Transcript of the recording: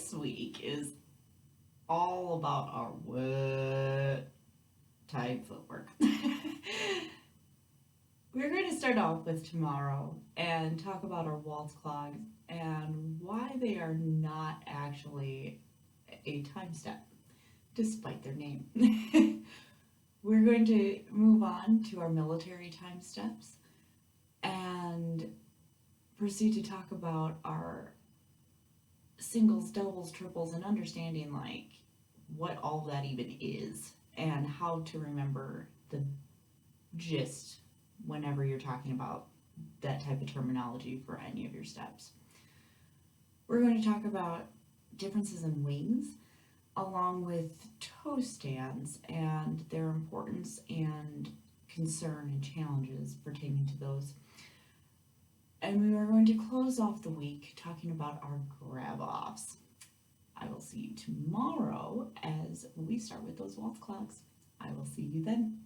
this week is all about our WhAt type footwork. We're going to start off with tomorrow and talk about our waltz clogs and why they are not actually a time step, despite their name. We're going to move on to our military time steps and proceed to talk about our singles, doubles, triples, and understanding like what all that even is and how to remember the gist whenever you're talking about that type of terminology for any of your steps. We're going to talk about differences in wings along with toe stands and their importance and concern and challenges pertaining to those. And we are going to close off the week talking about our grab-offs. I will see you tomorrow as we start with those waltz clogs. I will see you then.